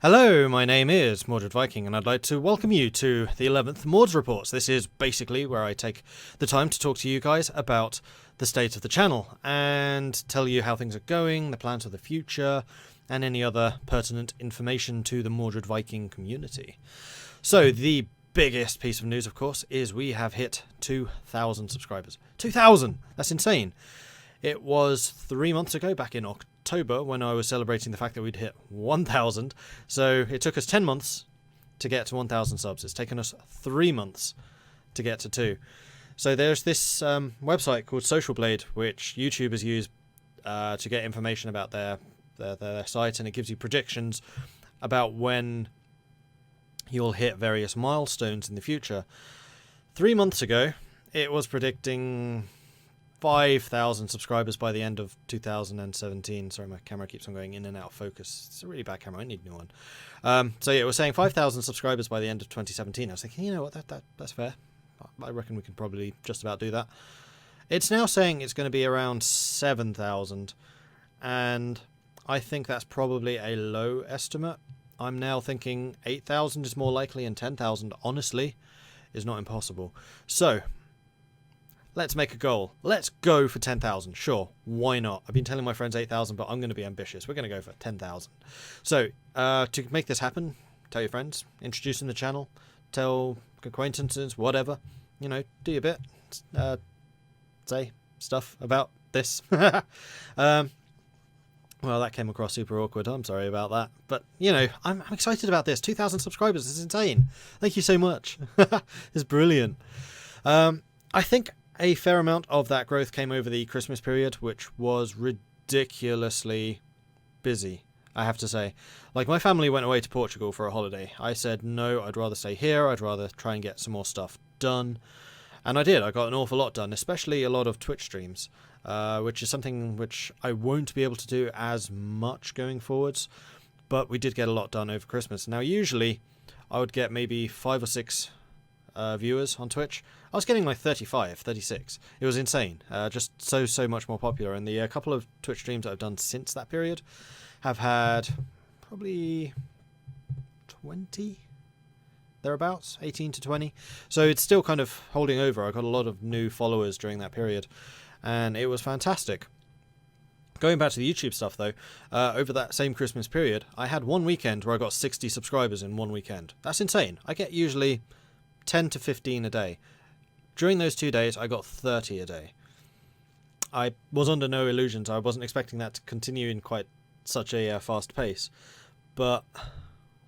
Hello, my name is Mordred Viking, and I'd like to welcome you to the 11th Mords Reports. This is basically where I take the time to talk to you guys about the state of the channel and tell you how things are going, the plans for the future, and any other pertinent information to the Mordred Viking community. So, the biggest piece of news, of course, is we have hit 2,000 subscribers. 2,000! That's insane! It was 3 months ago, back in October, when I was celebrating the fact that we'd hit 1,000. So it took us 10 months to get to 1,000 subs. It's taken us 3 months to get to 2. So there's this website called Social Blade, which YouTubers use to get information about their site, and it gives you predictions about when you'll hit various milestones in the future. 3 months ago, it was predicting 5,000 subscribers by the end of 2017. Sorry, my camera keeps on going in and out of focus. It's a really bad camera. I need a new one. So yeah, we're saying 5,000 subscribers by the end of 2017. I was thinking, you know what, that's fair. I reckon we can probably just about do that. It's now saying it's going to be around 7,000, and I think that's probably a low estimate. I'm now thinking 8,000 is more likely, and 10,000, honestly, is not impossible. So let's make a goal. Let's go for 10,000. Sure, why not? I've been telling my friends 8,000, but I'm going to be ambitious. We're going to go for 10,000. So, to make this happen, tell your friends, introduce them to the channel, tell acquaintances, whatever. You know, do your bit. Say stuff about this. Well, that came across super awkward. I'm sorry about that. But, you know, I'm excited about this. 2,000 subscribers. This is insane. Thank you so much. It's brilliant. I think a fair amount of that growth came over the Christmas period, which was ridiculously busy, I have to say. Like, my family went away to Portugal for a holiday. I said, no, I'd rather stay here. I'd rather try and get some more stuff done. And I did. I got an awful lot done, especially a lot of Twitch streams, which is something which I won't be able to do as much going forwards. But we did get a lot done over Christmas. Now, usually, I would get maybe 5 or 6 viewers on Twitch. I was getting like 35, 36. It was insane. Just so much more popular. And the couple of Twitch streams that I've done since that period have had probably 20, thereabouts, 18 to 20. So it's still kind of holding over. I got a lot of new followers during that period, and it was fantastic. Going back to the YouTube stuff though, over that same Christmas period, I had one weekend where I got 60 subscribers in one weekend. That's insane. I get usually 10 to 15 a day. During those 2 days, I got 30 a day. I was under no illusions. I wasn't expecting that to continue in quite such a fast pace. But,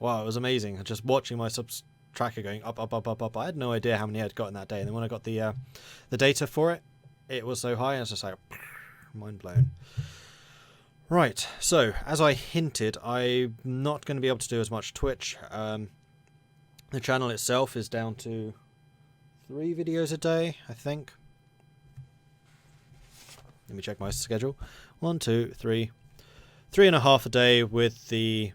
wow, it was amazing. Just watching my subs tracker going up, up, up, up, up. I had no idea how many I'd got in that day. And then when I got the data for it, it was so high. And I was just like, mind blown. Right, so, as I hinted, I'm not going to be able to do as much Twitch. The channel itself is down to 3 videos a day, I think. Let me check my schedule. 1, 2, 3. 3.5 a day with the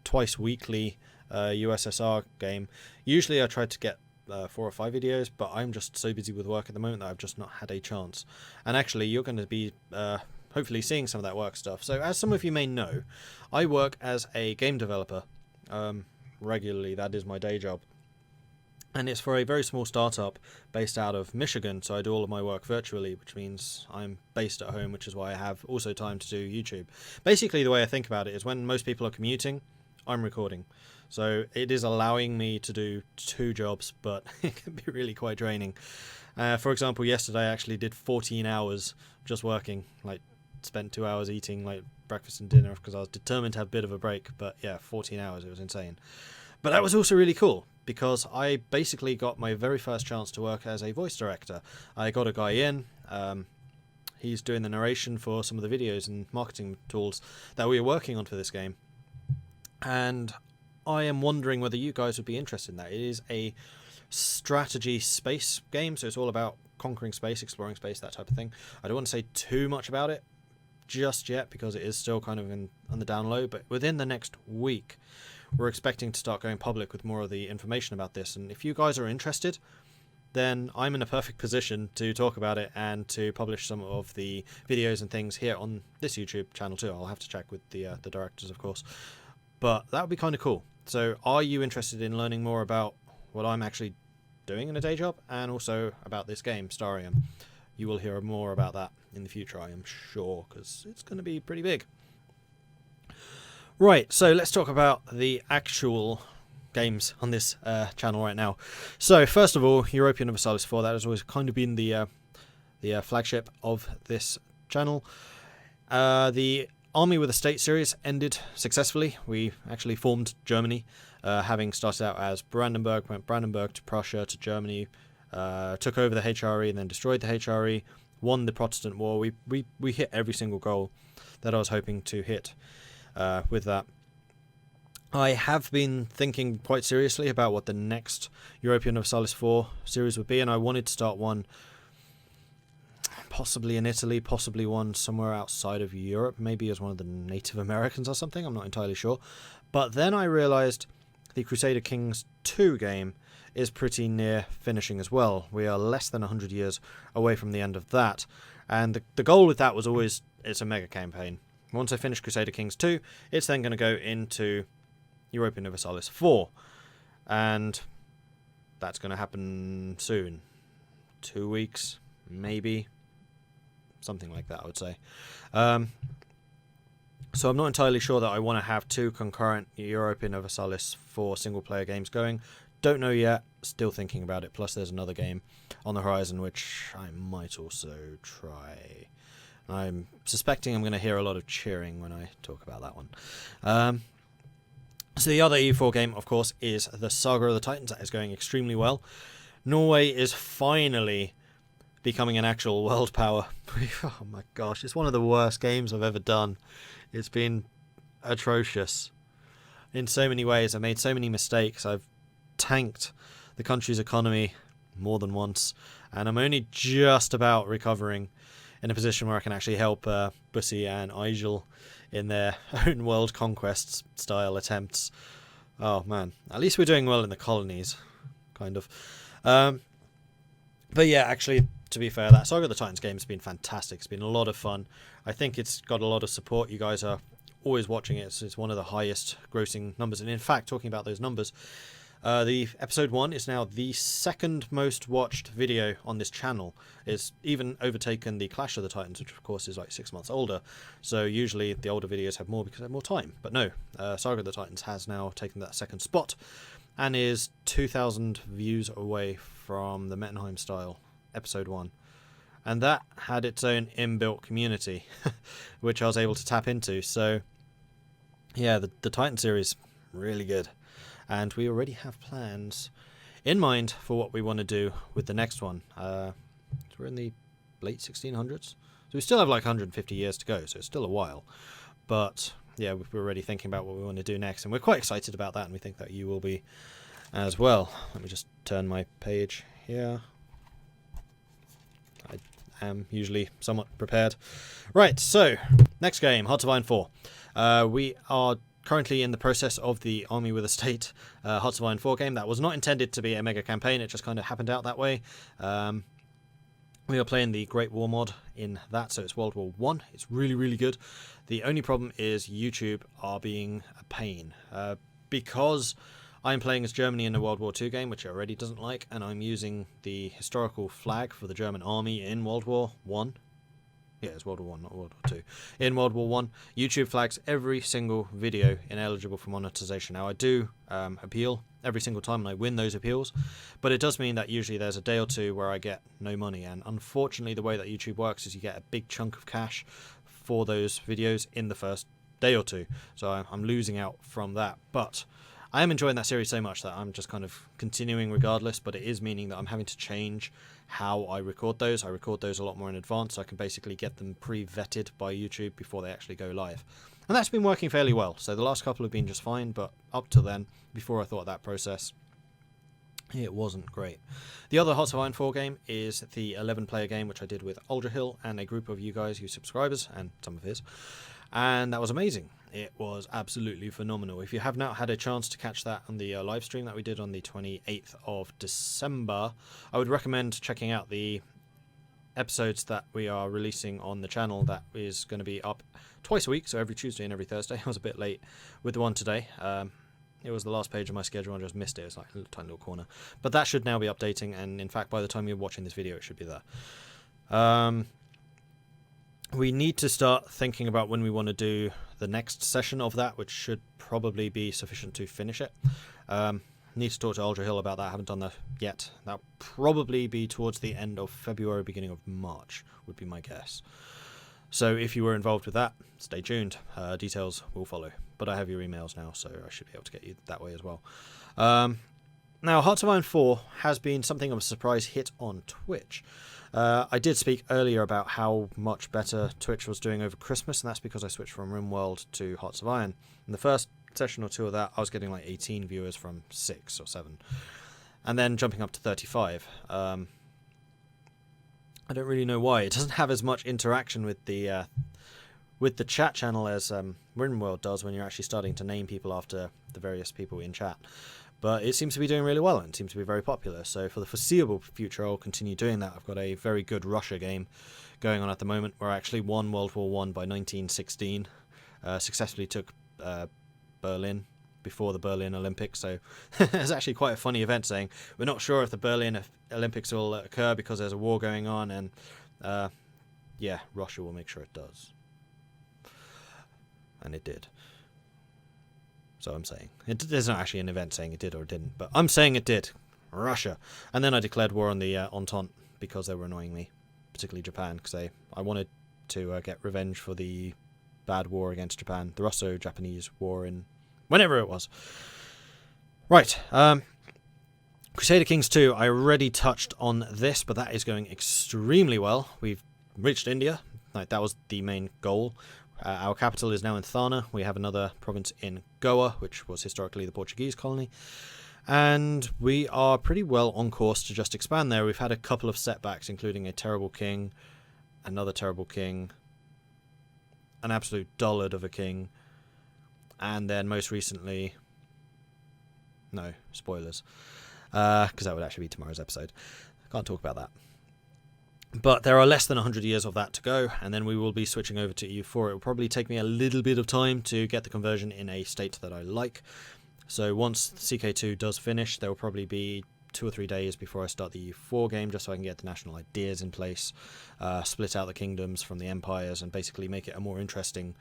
twice weekly USSR game. Usually I try to get 4 or 5 videos, but I'm just so busy with work at the moment that I've just not had a chance. And actually, you're going to be hopefully seeing some of that work stuff. So as some of you may know, I work as a game developer regularly. That is my day job. And it's for a very small startup based out of Michigan, so I do all of my work virtually, which means I'm based at home, which is why I have also time to do YouTube. Basically, the way I think about it is when most people are commuting, I'm recording. So it is allowing me to do 2 jobs, but it can be really quite draining. For example, yesterday I actually did 14 hours just working, like spent 2 hours eating like breakfast and dinner because I was determined to have a bit of a break, but yeah, 14 hours, it was insane. But that was also really cool, because I basically got my very first chance to work as a voice director. I got a guy in, he's doing the narration for some of the videos and marketing tools that we were working on for this game. And I am wondering whether you guys would be interested in that. It is a strategy space game, so it's all about conquering space, exploring space, that type of thing. I don't want to say too much about it just yet, because it is still kind of on the down low, but within the next week, we're expecting to start going public with more of the information about this. And if you guys are interested, then I'm in a perfect position to talk about it and to publish some of the videos and things here on this YouTube channel too. I'll have to check with the directors, of course. but that would be kind of cool. So are you interested in learning more about what I'm actually doing in a day job, and also about this game, Starium? You will hear more about that in the future, I am sure, because it's going to be pretty big. Right, so let's talk about the actual games on this channel right now. So first of all, Europa Universalis 4, that has always kind of been the flagship of this channel. The Army with a State series ended successfully. We actually formed Germany, having started out as Brandenburg, went Brandenburg to Prussia to Germany, took over the HRE and then destroyed the HRE, won the Protestant War. We hit every single goal that I was hoping to hit with that. I have been thinking quite seriously about what the next Europa Universalis 4 series would be, and I wanted to start one possibly in Italy, possibly one somewhere outside of Europe, maybe as one of the Native Americans or something, I'm not entirely sure. But then I realised the Crusader Kings 2 game is pretty near finishing as well. We are less than 100 years away from the end of that, and the goal with that was always, it's a mega campaign. Once I finish Crusader Kings 2, it's then going to go into Europa Universalis 4, and that's going to happen soon. 2 weeks, maybe. Something like that, I would say. So I'm not entirely sure that I want to have 2 concurrent Europa Universalis 4 single-player games going. Don't know yet. Still thinking about it. Plus, there's another game on the horizon which I might also try. I'm suspecting I'm going to hear a lot of cheering when I talk about that one. So the other E4 game, of course, is the Saga of the Titans. That is going extremely well. Norway is finally becoming an actual world power. Oh my gosh, it's one of the worst games I've ever done. It's been atrocious in so many ways. I made so many mistakes. I've tanked the country's economy more than once, and I'm only just about recovering in a position where I can actually help Bussy and Igel in their own world conquest style attempts. Oh man, at least we're doing well in the colonies, kind of. But yeah, actually, to be fair, that Saga of the Titans game has been fantastic. It's been a lot of fun. I think it's got a lot of support. You guys are always watching it. It's one of the highest grossing numbers. And in fact, talking about those numbers, the episode 1 is now the second most watched video on this channel. It's even overtaken the Clash of the Titans, which of course is like 6 months older. So usually the older videos have more because they have more time. But no, Saga of the Titans has now taken that second spot and is 2,000 views away from the Mettenheim style episode 1. And that had its own inbuilt community, which I was able to tap into. So yeah, the Titan series, really good. And we already have plans in mind for what we want to do with the next one. So we're in the late 1600s. So we still have like 150 years to go, so it's still a while. But yeah, we're already thinking about what we want to do next. And we're quite excited about that, and we think that you will be as well. Let me just turn my page here. I am usually somewhat prepared. Right, so next game, Hearts of Iron 4. We are currently in the process of the Army with a State Hearts of Iron 4 game. That was not intended to be a mega campaign, it just kind of happened out that way. We are playing the Great War mod in that, so it's World War 1. It's really, really good. The only problem is YouTube are being a pain. Because I'm playing as Germany in a World War II game, which it already doesn't like, and I'm using the historical flag for the German army in World War 1. Yeah, it's World War 1, not World War 2. In World War 1, YouTube flags every single video ineligible for monetization. Now, I do appeal every single time, and I win those appeals, but it does mean that usually there's a day or two where I get no money, and unfortunately the way that YouTube works is you get a big chunk of cash for those videos in the first day or two, so I'm losing out from that. But I am enjoying that series so much that I'm just kind of continuing regardless, but it is meaning that I'm having to change how I record those. I record those a lot more in advance, so I can basically get them pre-vetted by YouTube before they actually go live. And that's been working fairly well. So the last couple have been just fine, but up till then, before I thought of that process, it wasn't great. The other Hearts of Iron 4 game is the 11-player game, which I did with Aldrahill and a group of you guys, you subscribers, and some of his. And that was amazing. It was absolutely phenomenal. If you have not had a chance to catch that on the live stream that we did on the 28th of December, I would recommend checking out the episodes that we are releasing on the channel. That is going to be up twice a week, so every Tuesday and every Thursday. I was a bit late with the one today. It was the last page of my schedule, I just missed it. It's like a little, tiny little corner. But that should now be updating, and in fact, by the time you're watching this video, it should be there. We need to start thinking about when we want to do the next session of that, which should probably be sufficient to finish it. Need to talk to Aldra Hill about that. I haven't done that yet. That'll probably be towards the end of February, beginning of March, would be my guess. So if you were involved with that, stay tuned. Details will follow. But I have your emails now, so I should be able to get you that way as well. Now, Hearts of Iron 4 has been something of a surprise hit on Twitch. I did speak earlier about how much better Twitch was doing over Christmas, and that's because I switched from RimWorld to Hearts of Iron. In the first session or two of that, I was getting like 18 viewers from 6 or 7. And then jumping up to 35. I don't really know why. It doesn't have as much interaction with the chat channel as RimWorld does when you're actually starting to name people after the various people in chat. But it seems to be doing really well and seems to be very popular. So for the foreseeable future, I'll continue doing that. I've got a very good Russia game going on at the moment where I actually won World War I by 1916. Successfully took Berlin before the Berlin Olympics. So it's actually quite a funny event saying, we're not sure if the Berlin Olympics will occur because there's a war going on. And yeah, Russia will make sure it does. And it did. So I'm saying. There's not actually an event saying it did or it didn't, but I'm saying it did. Russia. And then I declared war on the Entente because they were annoying me, particularly Japan, because I wanted to get revenge for the bad war against Japan, the Russo-Japanese war in whenever it was. Right. Crusader Kings 2, I already touched on this, but that is going extremely well. We've reached India. Like, that was the main goal. Our capital is now in Thana. We have another province in Goa, which was historically the Portuguese colony. And we are pretty well on course to just expand there. We've had a couple of setbacks, including a terrible king, another terrible king, an absolute dullard of a king, and then most recently... No, spoilers. Because that would actually be tomorrow's episode. Can't talk about that. But there are less than 100 years of that to go, and then we will be switching over to EU4. It will probably take me a little bit of time to get the conversion in a state that I like. So once CK2 does finish, there will probably be 2 or 3 days before I start the EU4 game, just so I can get the national ideas in place, split out the kingdoms from the empires, and basically make it a more interesting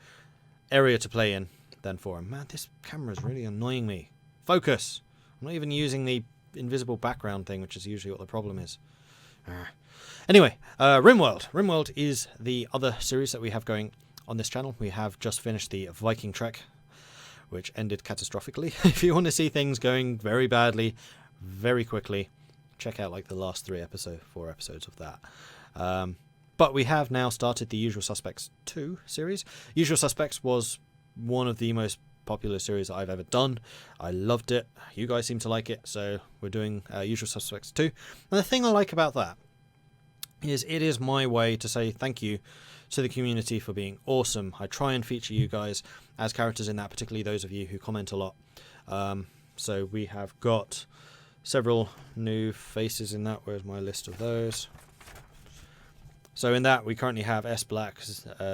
area to play in than 4. Man, this camera is really annoying me. Focus! I'm not even using the invisible background thing, which is usually what the problem is. Anyway, RimWorld. RimWorld is the other series that we have going on this channel. We have just finished the Viking Trek, which ended catastrophically. If you want to see things going very badly, very quickly, check out like the last 4 episodes of that. But we have now started the Usual Suspects 2 series. Usual Suspects was one of the most popular series that I've ever done. I loved it. You guys seem to like it, so we're doing Usual Suspects 2. And the thing I like about that is it is my way to say thank you to the community for being awesome. I try and feature you guys as characters in that, particularly those of you who comment a lot. So we have got several new faces in that. Where's my list of those? So in that we currently have S. Black,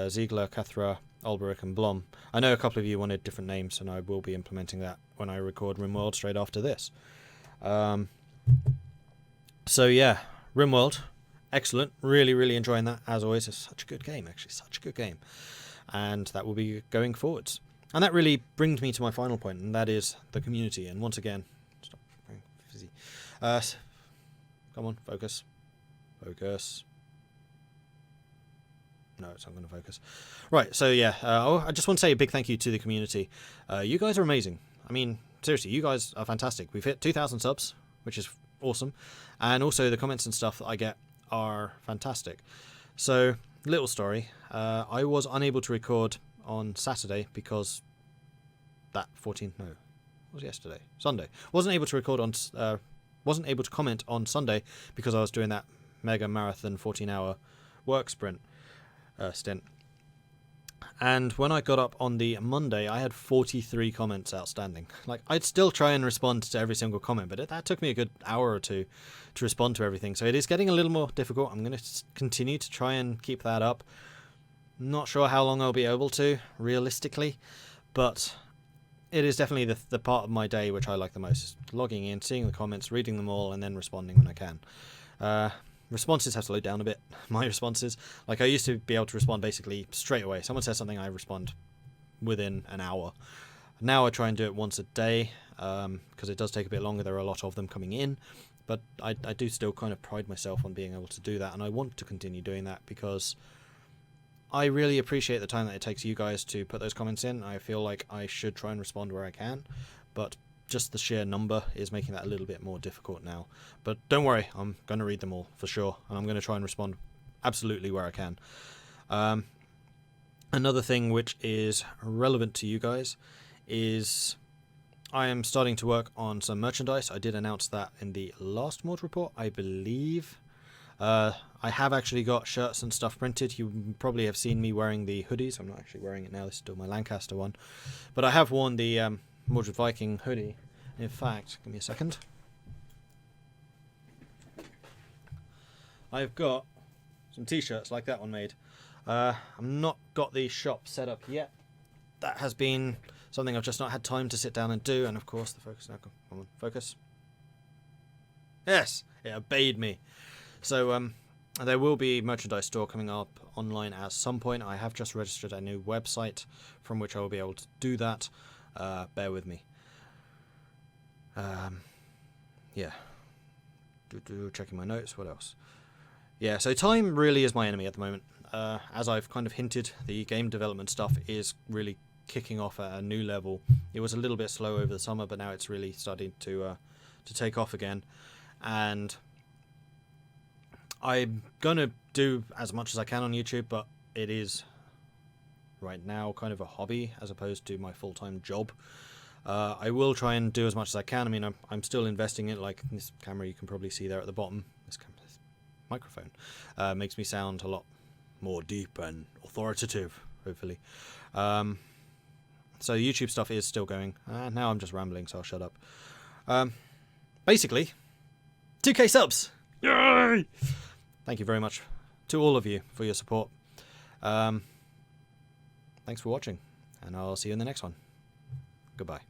Ziegler, Cathra, Ulbrich and Blom. I know a couple of you wanted different names, and I will be implementing that when I record RimWorld straight after this. So yeah, RimWorld. Excellent. Really, really enjoying that, as always. It's such a good game, actually. Such a good game. And that will be going forwards. And that really brings me to my final point, and that is the community. And once again... Stop being fizzy. Come on, focus. Focus. No, it's not going to focus. Right, so yeah. I just want to say a big thank you to the community. You guys are amazing. I mean, seriously, you guys are fantastic. We've hit 2,000 subs, which is awesome. And also the comments and stuff that I get are fantastic. So, little story. I was unable to record on Saturday because that 14th, no, it was yesterday, Sunday. Wasn't able to record on, wasn't able to comment on Sunday because I was doing that mega marathon 14-hour work sprint stint. And when I got up on the Monday, I had 43 comments outstanding. Like, I'd still try and respond to every single comment, but that took me a good hour or two to respond to everything. So it is getting a little more difficult. I'm going to continue to try and keep that up. Not sure how long I'll be able to, realistically, but it is definitely the part of my day which I like the most. Logging in, seeing the comments, reading them all, and then responding when I can. Responses have slowed down a bit. My responses, like I used to be able to respond basically straight away. Someone says something, I respond within an hour. Now I try and do it once a day, because it does take a bit longer. There are a lot of them coming in, but I do still kind of pride myself on being able to do that, and I want to continue doing that because I really appreciate the time that it takes you guys to put those comments in. I feel like I should try and respond where I can, but just the sheer number is making that a little bit more difficult now. But don't worry, I'm going to read them all for sure, and I'm going to try and respond absolutely where I can. Another thing which is relevant to you guys is I am starting to work on some merchandise. I did announce that in the last mod report, I believe. I have actually got shirts and stuff printed. You probably have seen me wearing the hoodies. I'm not actually wearing it now. This is still my Lancaster one. But I have worn the Mordred Viking hoodie. In fact, give me a second. I've got some t-shirts like that one made. I've not got the shop set up yet. That has been something I've just not had time to sit down and do. And of course, the focus now. Come on, focus. Yes, it obeyed me. So there will be a merchandise store coming up online at some point. I have just registered a new website from which I will be able to do that. Bear with me. Yeah. Checking my notes. What else? Yeah, so time really is my enemy at the moment. As I've kind of hinted, the game development stuff is really kicking off at a new level. It was a little bit slow over the summer, but now it's really starting to take off again. And I'm gonna do as much as I can on YouTube, but it is right now kind of a hobby as opposed to my full-time job. I will try and do as much as I can. I mean, I'm still investing in it. Like this camera, you can probably see there at the bottom. This microphone makes me sound a lot more deep and authoritative, hopefully. So YouTube stuff is still going. Now I'm just rambling, so I'll shut up. Basically, 2K subs! Yay! Thank you very much to all of you for your support. Thanks for watching, and I'll see you in the next one. Goodbye.